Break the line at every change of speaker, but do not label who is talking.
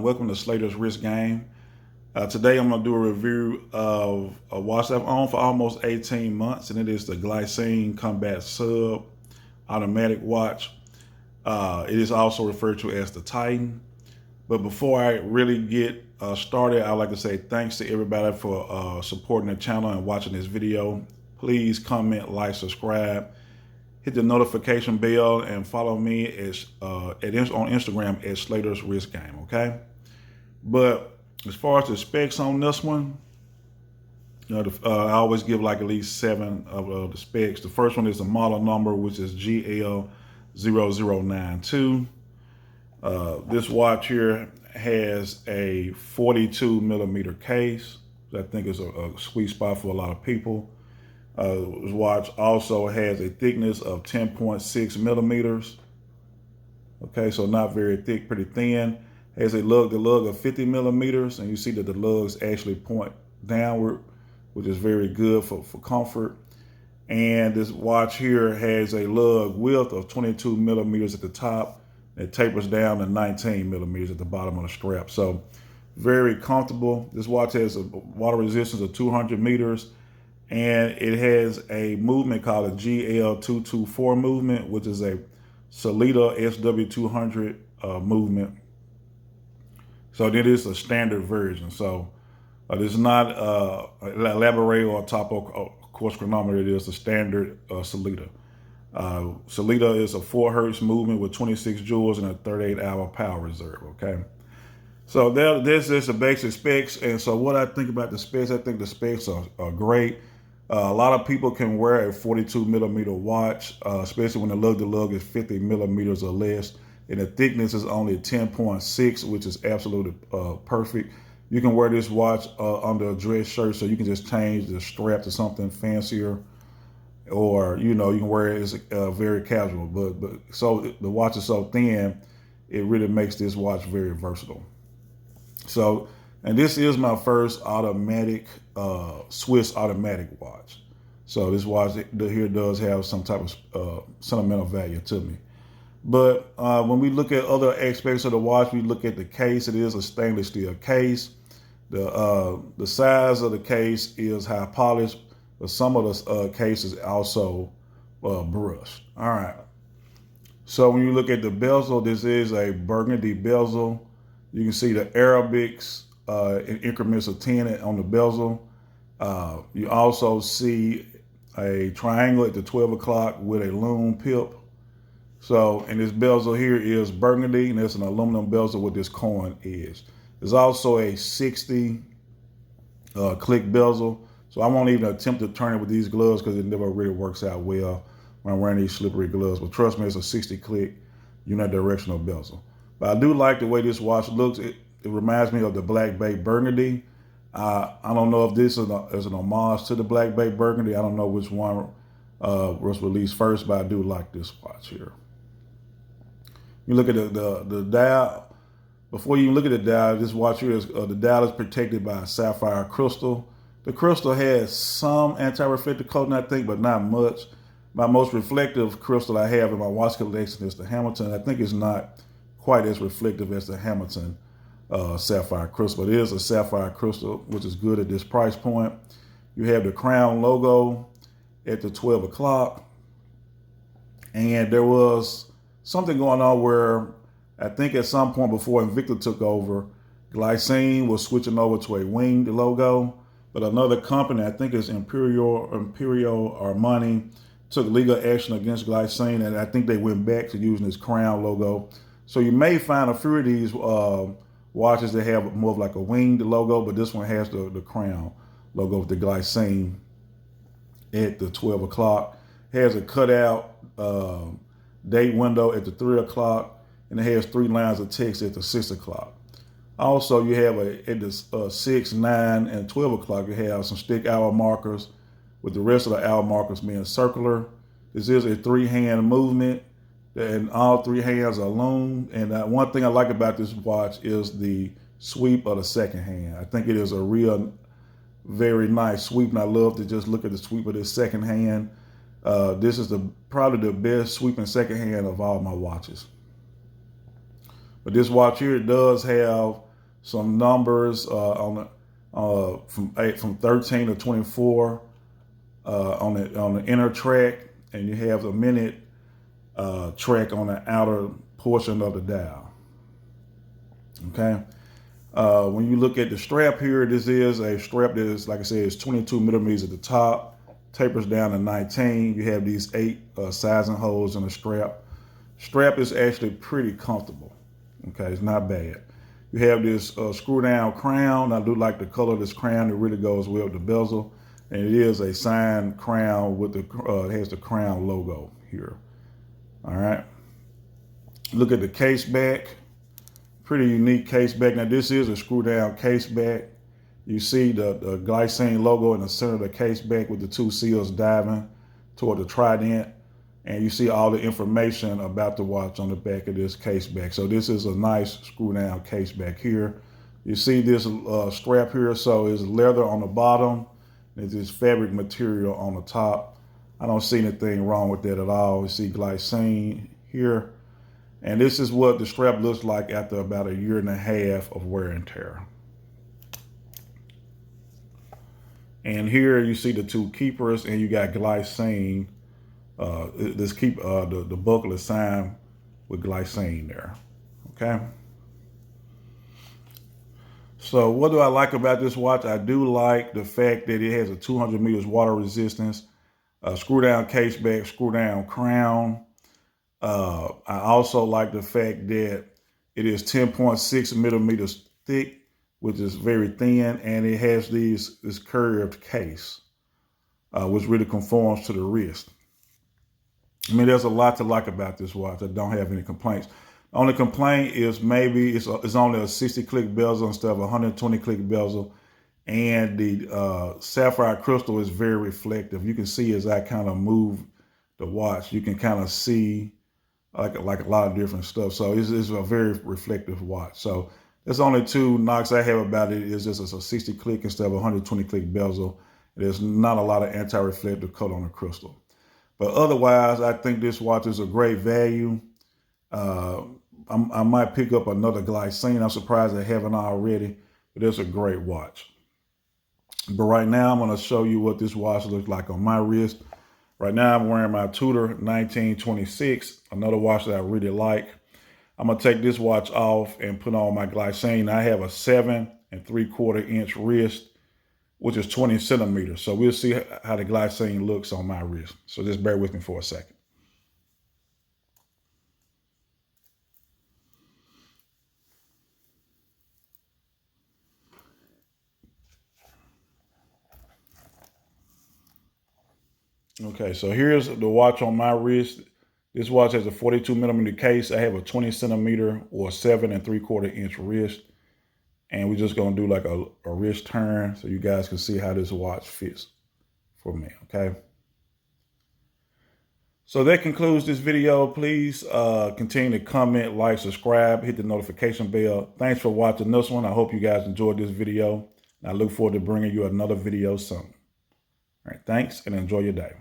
and welcome to Slater's Wrist Game. Today I'm going to do a review of a watch I've owned for almost 18 months, and it is the Glycine Combat Sub automatic watch. It is also referred to as the Titan. But before I really get started, I'd like to say thanks to everybody for supporting the channel and watching this video. Please comment, like, subscribe, hit the notification bell, and follow me on Instagram at Slater's Wrist Game, okay? But as far as the specs on this one, I always give like at least 7 of the specs. The first one is the model number, which is GL0092. This watch here has a 42 millimeter case. I think is a sweet spot for a lot of people. This watch also has a thickness of 10.6 millimeters. Okay, so not very thick, pretty thin. Has the lug of 50 millimeters, and you see that the lugs actually point downward, which is very good for comfort. And this watch here has a lug width of 22 millimeters at the top. It tapers down to 19 millimeters at the bottom of the strap. So very comfortable. This watch has a water resistance of 200 meters. And it has a movement called a GL224 movement, which is a Sellita SW200 movement. So it is a standard version. So this is not elaborate or topo quartz chronometer. It is a standard Sellita. Sellita is a 4 hertz movement with 26 joules and a 38-hour power reserve. Okay. So this is the basic specs. And so what I think about the specs, I think the specs are great. A lot of people can wear a 42 millimeter watch, especially when the lug is 50 millimeters or less, and the thickness is only 10.6, which is absolutely perfect. You can wear this watch under a dress shirt, so you can just change the strap to something fancier, or you can wear it as very casual. But so the watch is so thin, it really makes this watch very versatile. So. And this is my first automatic, Swiss automatic watch. So this watch here does have some type of sentimental value to me. But when we look at other aspects of the watch, we look at the case. It is a stainless steel case. The size of the case is high polished, but some of the case is also brushed. All right. So when you look at the bezel, this is a burgundy bezel. You can see the Arabics in increments of 10 on the bezel. You also see a triangle at the 12 o'clock with a lume pip. So, and this bezel here is burgundy, and it's an aluminum bezel with this coin edge. There's also a 60 click bezel. So I won't even attempt to turn it with these gloves because it never really works out well when I'm wearing these slippery gloves. But trust me, it's a 60 click unidirectional bezel. But I do like the way this watch looks. It reminds me of the Black Bay Burgundy. I don't know if this is an homage to the Black Bay Burgundy. I don't know which one was released first, but I do like this watch here. You look at the dial. Before you look at the dial, this watch here is the dial is protected by a sapphire crystal. The crystal has some anti-reflective coating, I think, but not much. My most reflective crystal I have in my watch collection is the Hamilton. I think it's not quite as reflective as the Hamilton sapphire crystal. It is a sapphire crystal, which is good at this price point. You have the crown logo at the 12 o'clock. And there was something going on where I think at some point before Invicta took over, Glycine was switching over to a winged logo. But another company, I think it's Imperial Armani, took legal action against Glycine, and I think they went back to using this crown logo. So you may find a few of these watches that have more of like a winged logo, but this one has the crown logo with the Glycine at the 12 o'clock. Has a cutout date window at the 3 o'clock, and it has 3 lines of text at the 6 o'clock. Also, you have at the 6, 9, and 12 o'clock, you have some stick hour markers with the rest of the hour markers being circular. This is a 3-hand movement, and all 3 hands are lume. And one thing I like about this watch is the sweep of the second hand. I think it is a real, very nice sweep, and I love to just look at the sweep of this second hand. This is probably the best sweeping second hand of all my watches. But this watch here does have some numbers from 13 to 24 on the inner track, and you have a minute track on the outer portion of the dial. Okay. When you look at the strap here, this is a strap that is, like I said, is 22 millimeters at the top, tapers down to 19. You have these 8 sizing holes in the strap. Strap is actually pretty comfortable. Okay, it's not bad. You have this screw down crown. I do like the color of this crown. It really goes well with the bezel. And it is a signed crown with the, it has the crown logo here. All right. Look at the case back. Pretty unique case back. Now this is a screw down case back. You see the Glycine logo in the center of the case back with the 2 seals diving toward the trident. And you see all the information about the watch on the back of this case back. So this is a nice screw down case back here. You see this strap here. So it's leather on the bottom. There's this fabric material on the top. I don't see anything wrong with that at all. You see Glycine here. And this is what the strap looks like after about 1.5 years of wear and tear. And here you see the 2 keepers, and you got Glycine. The buckle is signed with Glycine there. Okay. So what do I like about this watch? I do like the fact that it has a 200 meters water resistance, screw down case back, screw down crown. I also like the fact that it is 10.6 millimeters thick, which is very thin, and it has this curved case, which really conforms to the wrist. I mean, there's a lot to like about this watch. I don't have any complaints. The only complaint is maybe it's only a 60 click bezel instead of a 120 click bezel. And the sapphire crystal is very reflective. You can see as I kind of move the watch, you can kind of see like a lot of different stuff. So it's a very reflective watch. So there's only 2 knocks I have about it. Is just it's a 60 click instead of a 120 click bezel. There's not a lot of anti-reflective coat on the crystal. But otherwise, I think this watch is a great value. I might pick up another Glycine. I'm surprised I haven't already, but it's a great watch. But right now, I'm going to show you what this watch looks like on my wrist. Right now, I'm wearing my Tudor 1926, another watch that I really like. I'm going to take this watch off and put on my Glycine. I have a 7 3/4 inch wrist, which is 20 centimeters. So we'll see how the Glycine looks on my wrist. So just bear with me for a second. Okay, so here's the watch on my wrist. This watch has a 42 millimeter case. I have a 20 centimeter or 7 3/4 inch wrist. And we're just gonna do like a wrist turn so you guys can see how this watch fits for me, okay? So that concludes this video. Please continue to comment, like, subscribe, hit the notification bell. Thanks for watching this one. I hope you guys enjoyed this video. I look forward to bringing you another video soon. All right, thanks and enjoy your day.